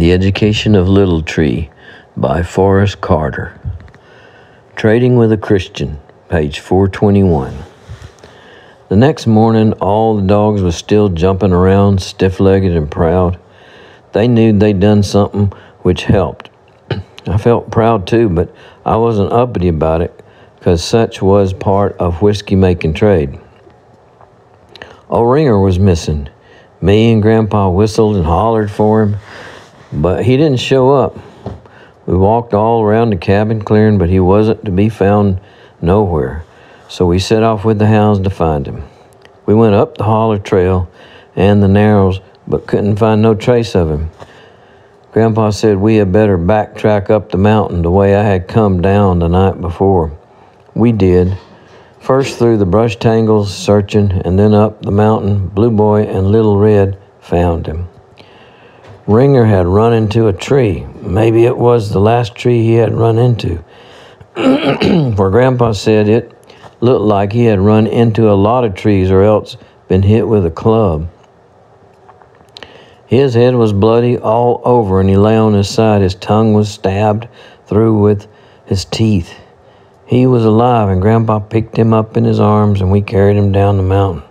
The Education of Little Tree by Forrest Carter. Trading with a Christian, page 421. The next morning, all the dogs were still jumping around, stiff-legged and proud. They knew they'd done something which helped. I felt proud too, but I wasn't uppity about it, because such was part of whiskey-making trade. Old Ringer was missing. Me and Grandpa whistled and hollered for him, but he didn't show up. We walked all around the cabin clearing, but he wasn't to be found nowhere. So we set off with the hounds to find him. We went up the holler trail and the narrows, but couldn't find no trace of him. Grandpa said we had better backtrack up the mountain the way I had come down the night before. We did. First through the brush tangles, searching, and then up the mountain. Blue Boy and Little Red found him. Ringer had run into a tree. Maybe it was the last tree he had run into. For Grandpa said it looked like he had run into a lot of trees or else been hit with a club. His head was bloody all over and he lay on his side. His tongue was stabbed through with his teeth. He was alive and Grandpa picked him up in his arms and we carried him down the mountain.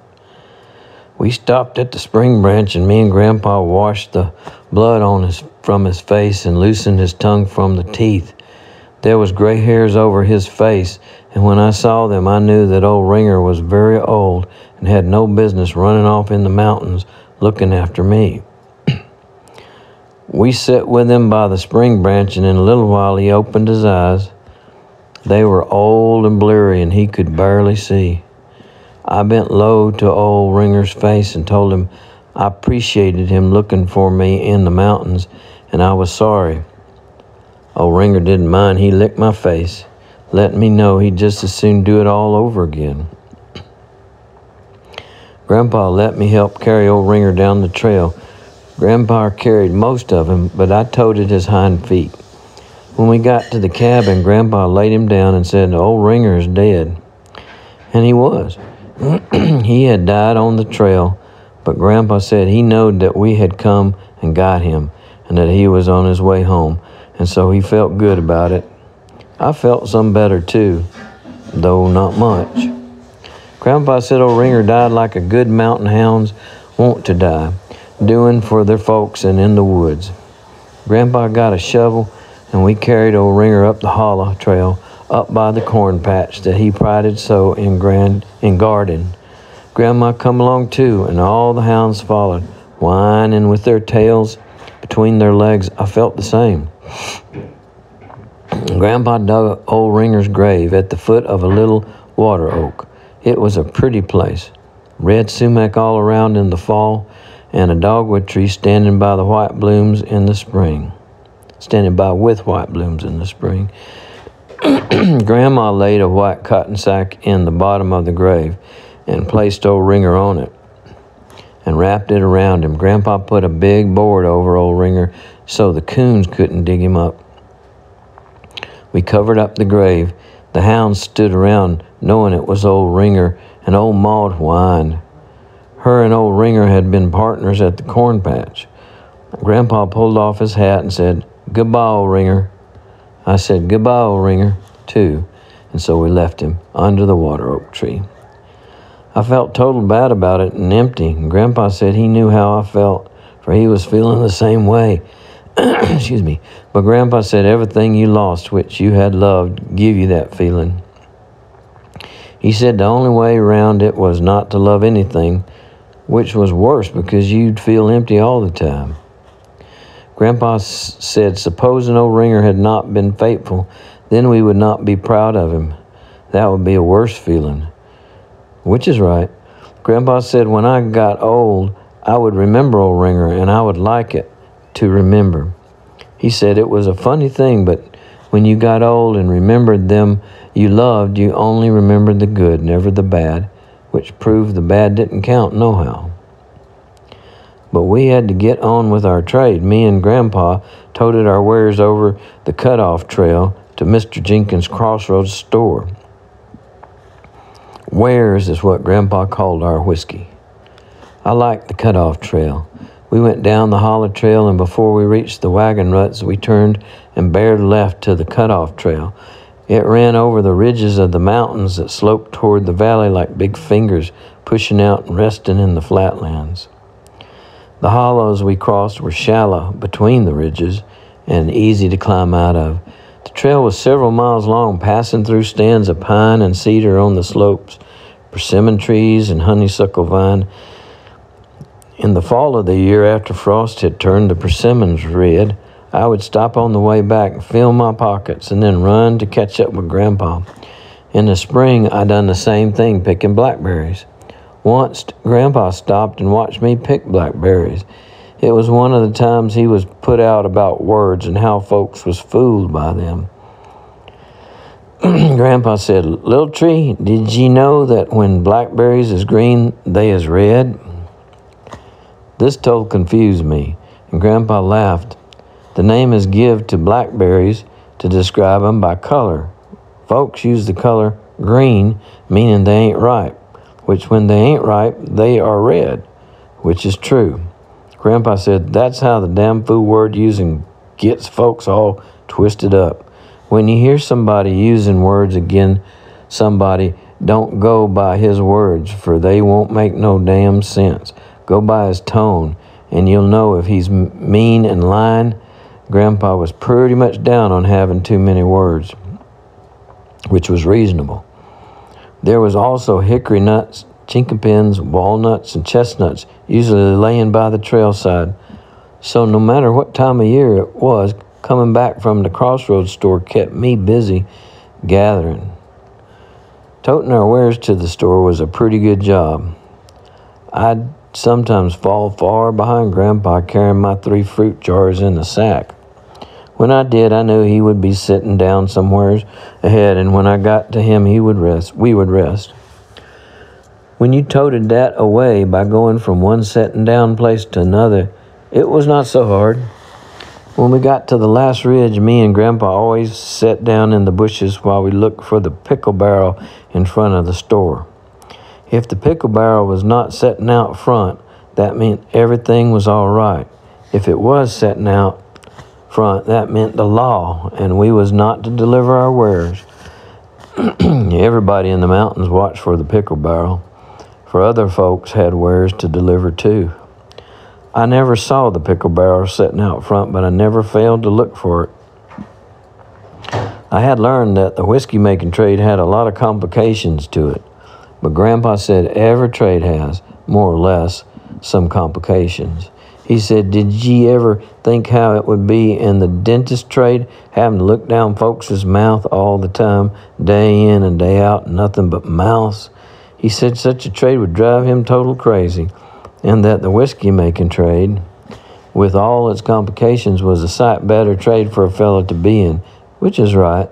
We stopped at the spring branch and me and Grandpa washed the blood from his face and loosened his tongue from the teeth. There was gray hairs over his face, and when I saw them, I knew that old Ringer was very old and had no business running off in the mountains looking after me. We sat with him by the spring branch, and in a little while he opened his eyes. They were old and bleary, and he could barely see. I bent low to old Ringer's face and told him I appreciated him looking for me in the mountains, and I was sorry. Old Ringer didn't mind. He licked my face, letting me know he'd just as soon do it all over again. Grandpa let me help carry old Ringer down the trail. Grandpa carried most of him, but I toted his hind feet. When we got to the cabin, Grandpa laid him down and said, "Old Ringer is dead." And he was. He had died on the trail, but Grandpa said he knowed that we had come and got him, and that he was on his way home, and so he felt good about it. I felt some better too, though not much. Grandpa said old Ringer died like a good mountain hounds want to die, doing for their folks and in the woods. Grandpa got a shovel, and we carried old Ringer up the hollow trail, up by the corn patch that he prided so in guarding. Grandma come along too, and all the hounds followed, whining with their tails between their legs. I felt the same. Grandpa dug old Ringer's grave at the foot of a little water oak. It was a pretty place. Red sumac all around in the fall, and a dogwood tree standing by with white blooms in the spring. Grandma laid a white cotton sack in the bottom of the grave and placed old Ringer on it and wrapped it around him. Grandpa put a big board over old Ringer so the coons couldn't dig him up. We covered up the grave. The hounds stood around knowing it was old Ringer, and old Maud whined. Her and old Ringer had been partners at the corn patch. Grandpa pulled off his hat and said, "Goodbye, old Ringer." I said, "Goodbye, old Ringer," too, and so we left him under the water oak tree. I felt total bad about it and empty, and Grandpa said he knew how I felt, for he was feeling the same way. Excuse me. But Grandpa said everything you lost, which you had loved, give you that feeling. He said the only way around it was not to love anything, which was worse because you'd feel empty all the time. Grandpa said, supposing old Ringer had not been faithful, then we would not be proud of him. That would be a worse feeling. Which is right. Grandpa said when I got old, I would remember old Ringer, and I would like it to remember. He said it was a funny thing, but when you got old and remembered them you loved, you only remembered the good, never the bad, which proved the bad didn't count nohow. But we had to get on with our trade. Me and Grandpa toted our wares over the cutoff trail to Mr. Jenkins' Crossroads store. Wares is what Grandpa called our whiskey. I liked the cutoff trail. We went down the hollow trail, and before we reached the wagon ruts, we turned and bared left to the cutoff trail. It ran over the ridges of the mountains that sloped toward the valley like big fingers pushing out and resting in the flatlands. The hollows we crossed were shallow between the ridges and easy to climb out of. The trail was several miles long, passing through stands of pine and cedar on the slopes, persimmon trees and honeysuckle vine. In the fall of the year, after frost had turned the persimmons red, I would stop on the way back and fill my pockets and then run to catch up with Grandpa. In the spring, I done the same thing, picking blackberries. Once, Grandpa stopped and watched me pick blackberries. It was one of the times he was put out about words and how folks was fooled by them. Grandpa said, "Little tree, did ye know that when blackberries is green, they is red?" This told confused me, and Grandpa laughed. The name is give to blackberries to describe them by color. Folks use the color green, meaning they ain't ripe, which when they ain't ripe, they are red, which is true. Grandpa said that's how the damn fool word using gets folks all twisted up. When you hear somebody using words again somebody, don't go by his words, for they won't make no damn sense. Go by his tone, and you'll know if he's mean and lying. Grandpa was pretty much down on having too many words, which was reasonable. There was also hickory nuts, chinkapins, walnuts, and chestnuts, usually laying by the trail side. So no matter what time of year it was, coming back from the Crossroads store kept me busy gathering. Toting our wares to the store was a pretty good job. I'd sometimes fall far behind Grandpa carrying my 3 fruit jars in the sack. When I did, I knew he would be sitting down somewhere ahead, and when I got to him, we would rest. When you toted that away by going from one sitting down place to another, it was not so hard. When we got to the last ridge, me and Grandpa always sat down in the bushes while we looked for the pickle barrel in front of the store. If the pickle barrel was not setting out front, that meant everything was all right. If it was setting out front, that meant the law, and we was not to deliver our wares. Everybody in the mountains watched for the pickle barrel, for other folks had wares to deliver too. I never saw the pickle barrel setting out front, but I never failed to look for it. I had learned that the whiskey-making trade had a lot of complications to it, but Grandpa said every trade has, more or less, some complications. He said, "Did ye ever think how it would be in the dentist trade, having to look down folks' mouth all the time, day in and day out, nothing but mouths?" He said such a trade would drive him total crazy, and that the whiskey-making trade, with all its complications, was a sight better trade for a fellow to be in, which is right.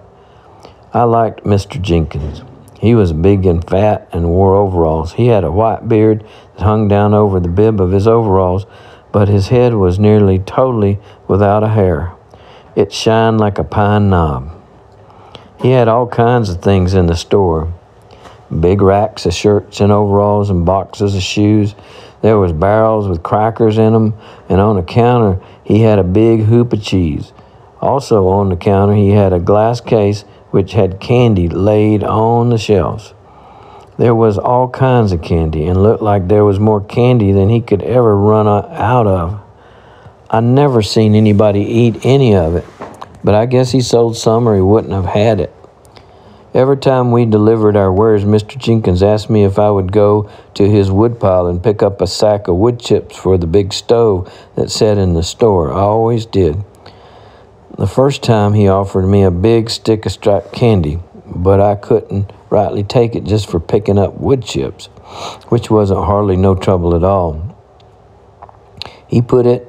I liked Mr. Jenkins. He was big and fat and wore overalls. He had a white beard that hung down over the bib of his overalls, but his head was nearly totally without a hair. It shined like a pine knob. He had all kinds of things in the store. Big racks of shirts and overalls and boxes of shoes. There was barrels with crackers in them, and on the counter he had a big hoop of cheese. Also on the counter he had a glass case which had candy laid on the shelves. There was all kinds of candy, and looked like there was more candy than he could ever run out of. I never seen anybody eat any of it, but I guess he sold some or he wouldn't have had it. Every time we delivered our wares, Mr. Jenkins asked me if I would go to his woodpile and pick up a sack of wood chips for the big stove that sat in the store. I always did. The first time he offered me a big stick of striped candy, but I couldn't rightly take it just for picking up wood chips, which wasn't hardly no trouble at all. He put it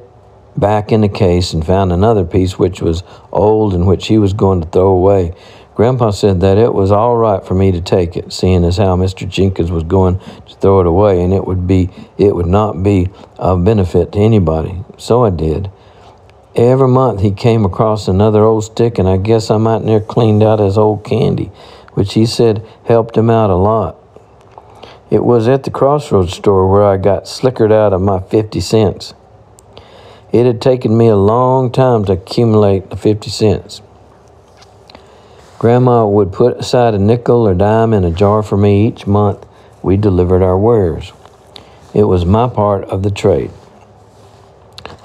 back in the case and found another piece which was old and which he was going to throw away. Grandpa said that it was all right for me to take it, seeing as how Mr. Jenkins was going to throw it away, and it would not be of benefit to anybody. So I did. Every month he came across another old stick, and I guess I might near cleaned out his old candy, which he said helped him out a lot. It was at the Crossroads store where I got slickered out of my 50 cents. It had taken me a long time to accumulate the 50 cents. Grandma would put aside a nickel or dime in a jar for me each month we delivered our wares. It was my part of the trade.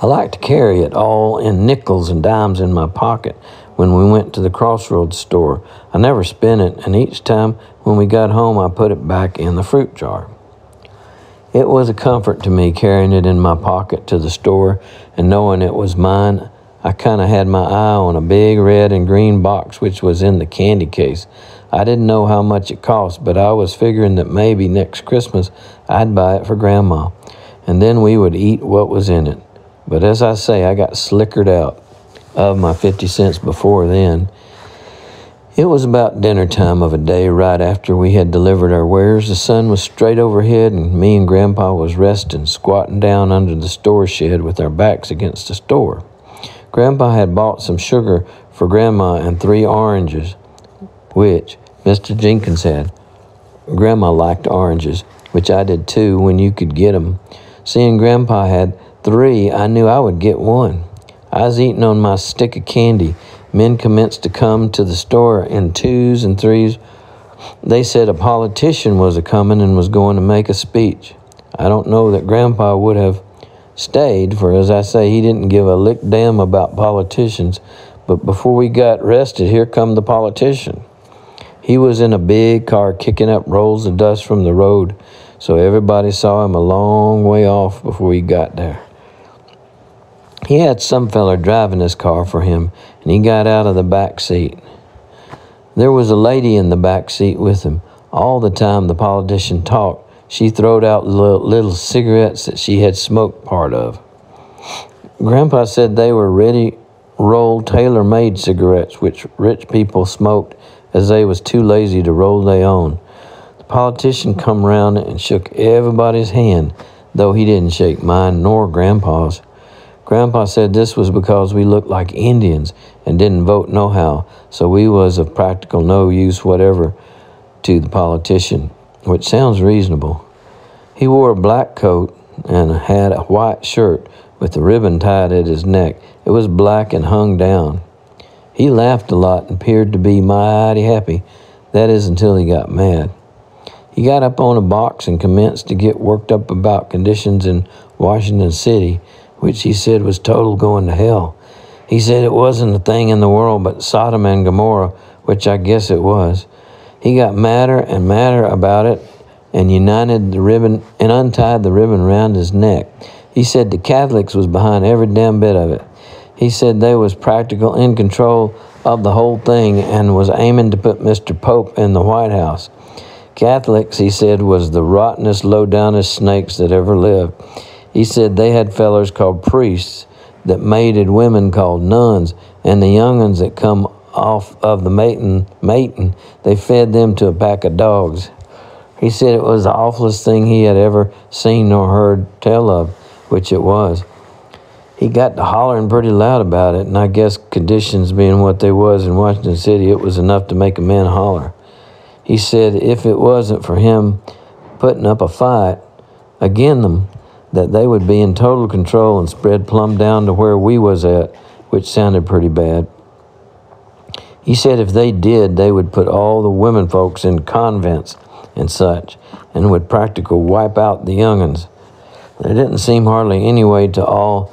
I liked to carry it all in nickels and dimes in my pocket when we went to the Crossroads store. I never spent it, and each time when we got home, I put it back in the fruit jar. It was a comfort to me carrying it in my pocket to the store and knowing it was mine. I kind of had my eye on a big red and green box which was in the candy case. I didn't know how much it cost, but I was figuring that maybe next Christmas I'd buy it for Grandma, and then we would eat what was in it. But as I say, I got slickered out of my 50 cents before then. It was about dinner time of a day right after we had delivered our wares. The sun was straight overhead, and me and Grandpa was resting, squatting down under the store shed with our backs against the store. Grandpa had bought some sugar for Grandma and 3 oranges, which Mr. Jenkins had. Grandma liked oranges, which I did too when you could get 'em. Seeing Grandpa had 3, I knew I would get 1. I was eating on my stick of candy. Men commenced to come to the store in 2s and 3s. They said a politician was a-coming and was going to make a speech. I don't know that Grandpa would have stayed, for as I say, he didn't give a lick damn about politicians. But before we got rested, here come the politician. He was in a big car kicking up rolls of dust from the road, so everybody saw him a long way off before he got there. He had some feller driving his car for him, and he got out of the back seat. There was a lady in the back seat with him. All the time the politician talked, she throwed out little cigarettes that she had smoked part of. Grandpa said they were ready-rolled, tailor-made cigarettes, which rich people smoked as they was too lazy to roll their own. The politician come round and shook everybody's hand, though he didn't shake mine nor Grandpa's. Grandpa said this was because we looked like Indians and didn't vote nohow, so we was of practical no use whatever to the politician, which sounds reasonable. He wore a black coat and had a white shirt with a ribbon tied at his neck. It was black and hung down. He laughed a lot and appeared to be mighty happy. That is, until he got mad. He got up on a box and commenced to get worked up about conditions in Washington City, which he said was total going to hell. He said it wasn't a thing in the world but Sodom and Gomorrah, which I guess it was. He got madder and madder about it and untied the ribbon around his neck. He said the Catholics was behind every damn bit of it. He said they was practical in control of the whole thing and was aiming to put Mr. Pope in the White House. Catholics, he said, was the rottenest, low-downest snakes that ever lived. He said they had fellers called priests that mated women called nuns, and the young'uns that come off of the mating, they fed them to a pack of dogs. He said it was the awfulest thing he had ever seen nor heard tell of, which it was. He got to hollering pretty loud about it, and I guess conditions being what they was in Washington City, it was enough to make a man holler. He said if it wasn't for him putting up a fight against them, that they would be in total control and spread plumb down to where we was at, which sounded pretty bad. He said if they did, they would put all the women folks in convents and such, and would practically wipe out the young'uns. There didn't seem hardly any way to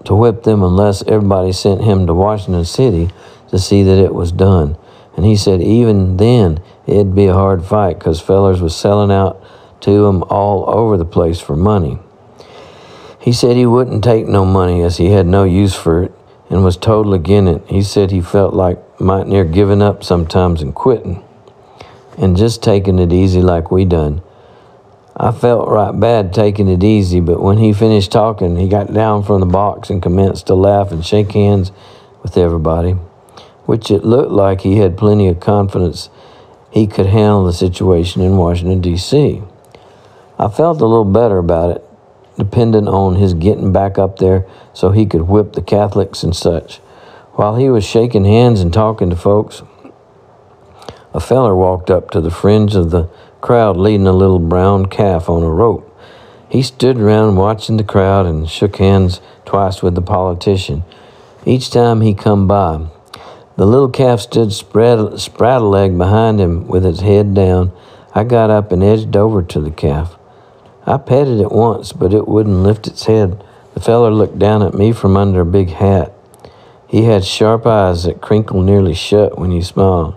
whip them unless everybody sent him to Washington City to see that it was done. And he said even then it'd be a hard fight because fellers was selling out to him all over the place for money. He said he wouldn't take no money as he had no use for it and was total against it. He said he felt like might near giving up sometimes and quitting and just taking it easy like we done. I felt right bad taking it easy, but when he finished talking, he got down from the box and commenced to laugh and shake hands with everybody, which it looked like he had plenty of confidence he could handle the situation in Washington, D.C. I felt a little better about it, dependent on his getting back up there so he could whip the Catholics and such. While he was shaking hands and talking to folks, a feller walked up to the fringe of the crowd leading a little brown calf on a rope. He stood around watching the crowd and shook hands twice with the politician. Each time he come by, the little calf stood spraddle-legged behind him with its head down. I got up and edged over to the calf. I petted it once, but it wouldn't lift its head. The feller looked down at me from under a big hat. He had sharp eyes that crinkled nearly shut when he smiled.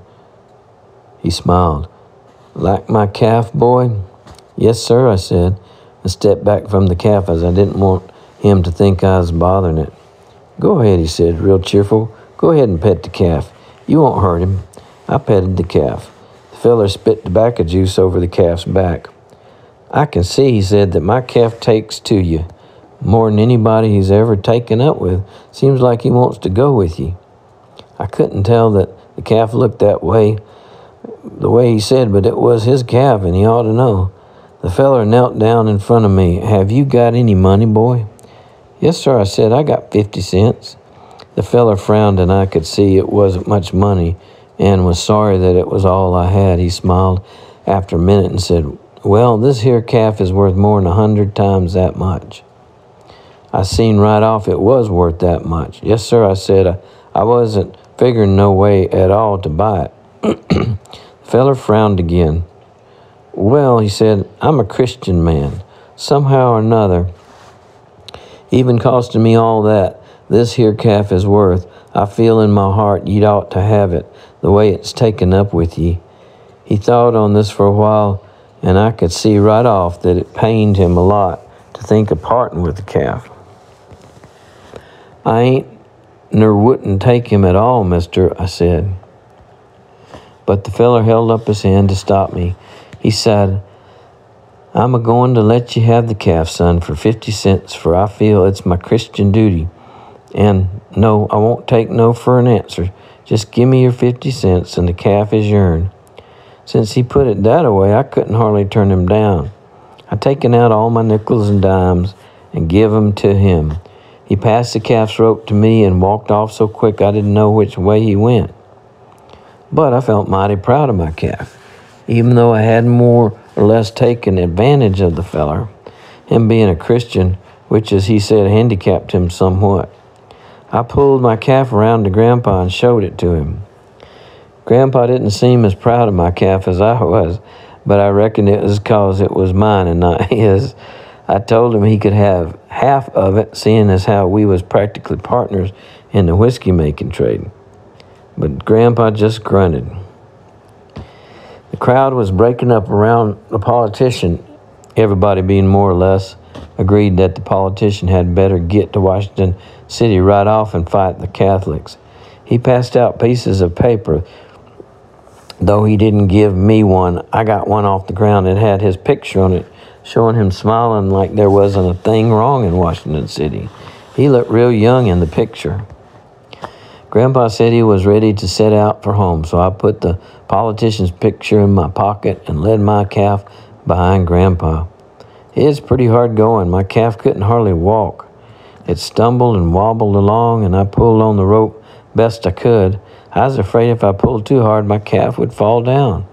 He smiled. "Like my calf, boy?" "Yes, sir," I said, and stepped back from the calf as I didn't want him to think I was bothering it. "Go ahead," he said, real cheerful. "Go ahead and pet the calf. You won't hurt him." I petted the calf. The feller spit tobacco juice over the calf's back. "I can see," he said, "that my calf takes to you more than anybody he's ever taken up with. Seems like he wants to go with you." I couldn't tell that the calf looked that way, the way he said, but it was his calf, and he ought to know. The feller knelt down in front of me. "Have you got any money, boy?" "Yes, sir," I said. "I got 50 cents. The feller frowned, and I could see it wasn't much money, and was sorry that it was all I had. He smiled after a minute and said, "Well, this here calf is worth more than 100 times that much." I seen right off it was worth that much. "Yes, sir," I said. I wasn't figuring no way at all to buy it. The feller frowned again. "Well," he said, "I'm a Christian man. Somehow or another, even costing me all that this here calf is worth, I feel in my heart you'd ought to have it, the way it's taken up with ye." He thought on this for a while, and I could see right off that it pained him a lot to think of parting with the calf. "I ain't ner wouldn't take him at all, mister," I said. But the feller held up his hand to stop me. He said, "I'm a-going to let you have the calf, son, for 50 cents, for I feel it's my Christian duty. And no, I won't take no for an answer. Just give me your 50 cents and the calf is yourn." Since he put it that way, I couldn't hardly turn him down. I taken out all my nickels and dimes and give 'em to him. He passed the calf's rope to me and walked off so quick I didn't know which way he went. But I felt mighty proud of my calf, even though I had more or less taken advantage of the feller, him being a Christian, which, as he said, handicapped him somewhat. I pulled my calf around to Grandpa and showed it to him. Grandpa didn't seem as proud of my calf as I was, but I reckon it was 'cause it was mine and not his. I told him he could have half of it, seeing as how we was practically partners in the whiskey-making trade. But Grandpa just grunted. The crowd was breaking up around the politician. Everybody, being more or less, agreed that the politician had better get to Washington City right off and fight the Catholics. He passed out pieces of paper, though he didn't give me one. I got one off the ground and had his picture on it, showing him smiling like there wasn't a thing wrong in Washington City. He looked real young in the picture. Grandpa said he was ready to set out for home, so I put the politician's picture in my pocket and led my calf behind Grandpa. It's pretty hard going. My calf couldn't hardly walk. It stumbled and wobbled along, and I pulled on the rope best I could. I was afraid if I pulled too hard, my calf would fall down.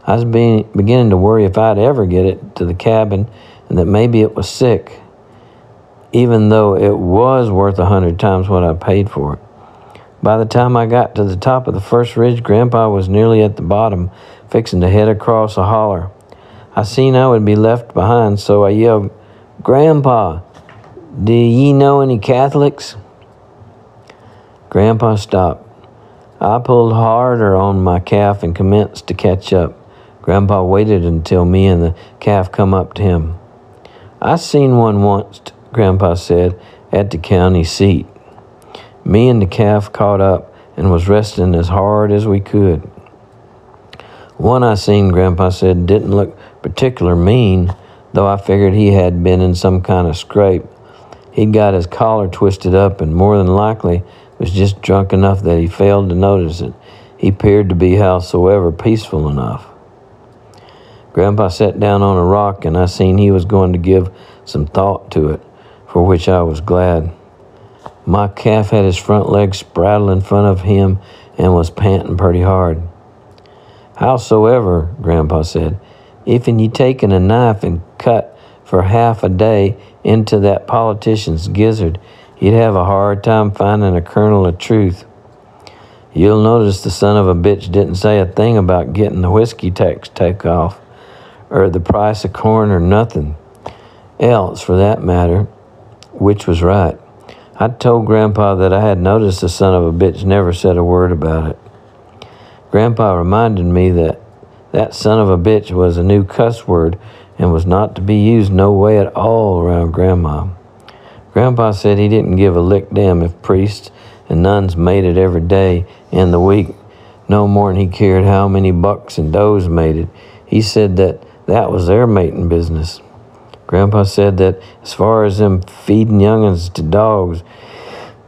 I was beginning to worry if I'd ever get it to the cabin and that maybe it was sick, even though it was worth 100 times what I paid for it. By the time I got to the top of the first ridge, Grandpa was nearly at the bottom, fixing to head across a holler. I seen I would be left behind, so I yelled, "Grandpa, do ye know any Catholics?" Grandpa stopped. I pulled harder on my calf and commenced to catch up. Grandpa waited until me and the calf come up to him. "I seen one once," Grandpa said, "at the county seat." Me and the calf caught up and was resting as hard as we could. One I seen, Grandpa said, didn't look particular mean, though I figured he had been in some kind of scrape. He'd got his collar twisted up and more than likely was just drunk enough that he failed to notice it. He appeared to be howsoever peaceful enough. Grandpa sat down on a rock, and I seen he was going to give some thought to it, for which I was glad. My calf had his front legs spraddled in front of him and was panting pretty hard. "Howsoever," Grandpa said, "if ye taken a knife and cut for half a day into that politician's gizzard, he'd have a hard time finding a kernel of truth. You'll notice the son of a bitch didn't say a thing about getting the whiskey tax take off, or the price of corn, or nothing else for that matter, which was right. I told Grandpa that I had noticed the son of a bitch never said a word about it. Grandpa reminded me that that son of a bitch was a new cuss word and was not to be used no way at all around Grandma. Grandpa said he didn't give a lick damn if priests and nuns mated every day in the week, no more'n he cared how many bucks and does mated. He said that was their mating business. Grandpa said that as far as them feeding young'uns to dogs,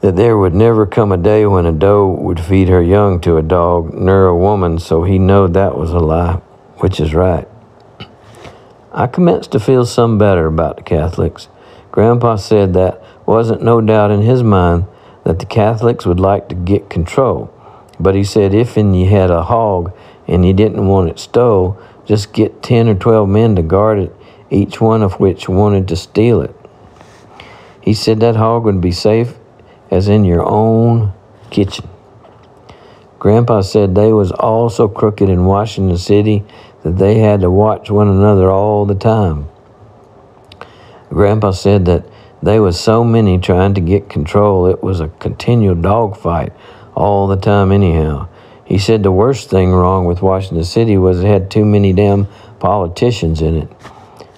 that there would never come a day when a doe would feed her young to a dog, nor a woman, so he knowed that was a lie, which is right. I commenced to feel some better about the Catholics. Grandpa said that wasn't no doubt in his mind that the Catholics would like to get control, but he said if you had a hog and you didn't want it stole, just get 10 or 12 men to guard it, each one of which wanted to steal it. He said that hog would be safe as in your own kitchen. Grandpa said they was all so crooked in Washington City that they had to watch one another all the time. Grandpa said that they was so many trying to get control, it was a continual dogfight all the time anyhow. He said the worst thing wrong with Washington City was it had too many damn politicians in it.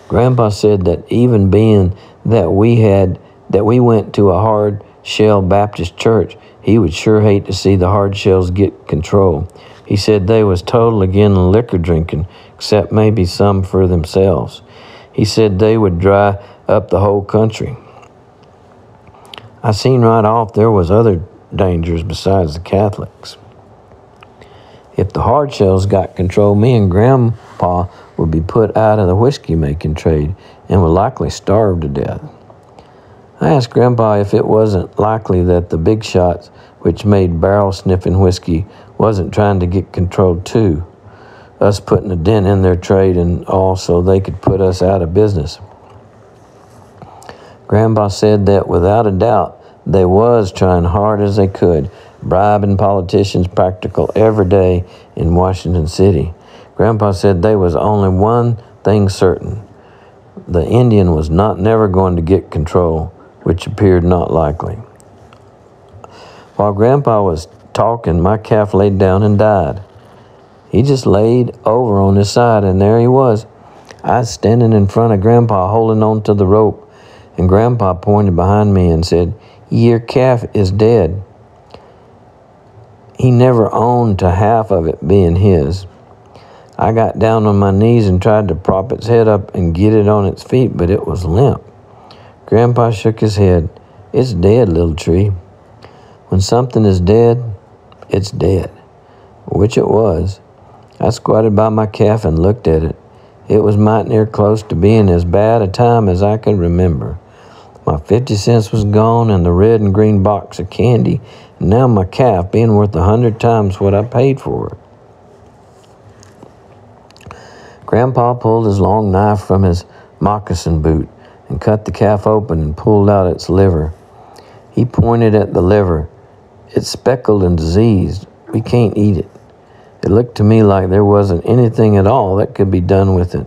Grandpa said that even being that we went to a hard shell Baptist church, he would sure hate to see the hard shells get control. He said they was total against liquor drinking, except maybe some for themselves. He said they would dry up the whole country. I seen right off there was other dangers besides the Catholics. If the hard shells got control, me and Grandpa would be put out of the whiskey-making trade and would likely starve to death. I asked Grandpa if it wasn't likely that the big shots, which made barrel-sniffing whiskey, wasn't trying to get control too, us putting a dent in their trade and all so they could put us out of business. Grandpa said that without a doubt they was trying hard as they could, bribing politicians practical every day in Washington City. Grandpa said there was only one thing certain. The Indian was never going to get control, which appeared not likely. While Grandpa was talking, my calf laid down and died. He just laid over on his side, and there he was. I was standing in front of Grandpa holding on to the rope, and Grandpa pointed behind me and said, "Your calf is dead." He never owned to half of it being his. I got down on my knees and tried to prop its head up and get it on its feet, but it was limp. Grandpa shook his head. "It's dead, little tree. When something is dead, it's dead," which it was. I squatted by my calf and looked at it. It was mighty near close to being as bad a time as I could remember. My 50 cents was gone and the red and green box of candy, and now my calf being worth 100 times what I paid for it. Grandpa pulled his long knife from his moccasin boot and cut the calf open and pulled out its liver. He pointed at the liver. "It's speckled and diseased. We can't eat it." It looked to me like there wasn't anything at all that could be done with it.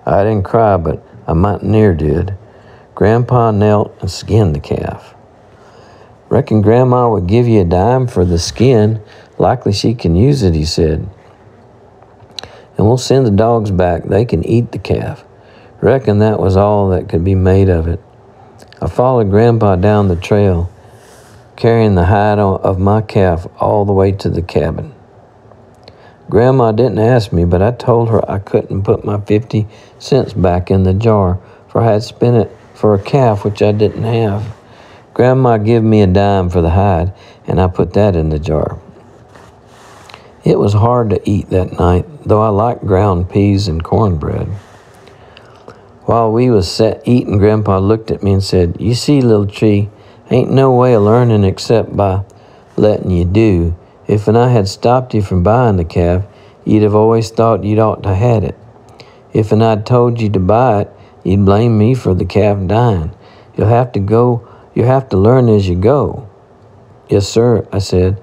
I didn't cry, but I mighty near did. Grandpa knelt and skinned the calf. "Reckon Grandma would give you a dime for the skin. Likely she can use it," he said. "And we'll send the dogs back. They can eat the calf." Reckon that was all that could be made of it. I followed Grandpa down the trail, carrying the hide of my calf all the way to the cabin. Grandma didn't ask me, but I told her I couldn't put my 50 cents back in the jar, for I had spent it for a calf which I didn't have. Grandma gave me a dime for the hide, and I put that in the jar. It was hard to eat that night, though I liked ground peas and cornbread. While we was eating, Grandpa looked at me and said, "You see, little tree, ain't no way of learning except by letting you do. If I had stopped you from buying the calf, you'd have always thought you'd ought to had it. If I'd told you to buy it, He'd blame me for the calf dying. You have to learn as you go. Yes, sir, I said.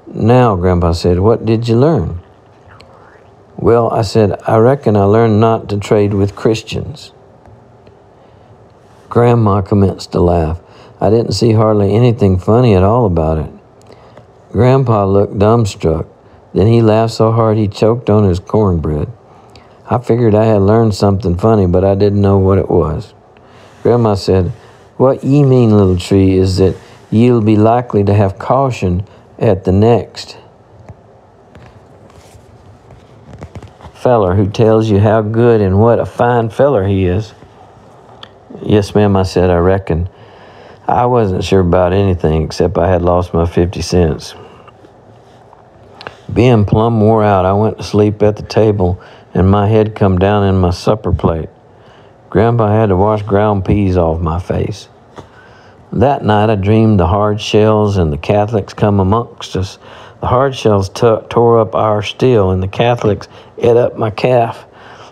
Now, Grandpa said, what did you learn? Well, I said, I reckon I learned not to trade with Christians. Grandma commenced to laugh. I didn't see hardly anything funny at all about it. Grandpa looked dumbstruck. Then he laughed so hard he choked on his cornbread. I figured I had learned something funny, but I didn't know what it was. Grandma said, what ye mean, little tree, is that ye'll be likely to have caution at the next feller who tells you how good and what a fine feller he is. Yes, ma'am, I said, I reckon. I wasn't sure about anything except I had lost my 50 cents. Being plumb wore out, I went to sleep at the table and my head come down in my supper plate. Grandpa had to wash ground peas off my face. That night I dreamed the hard shells and the Catholics come amongst us. The hard shells tore up our steel and the Catholics ate up my calf.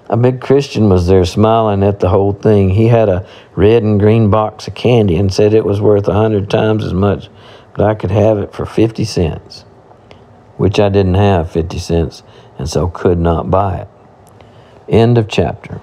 A big Christian was there smiling at the whole thing. He had a red and green box of candy and said it was worth 100 times as much, but I could have it for 50 cents, which I didn't have 50 cents and so could not buy it. End of chapter.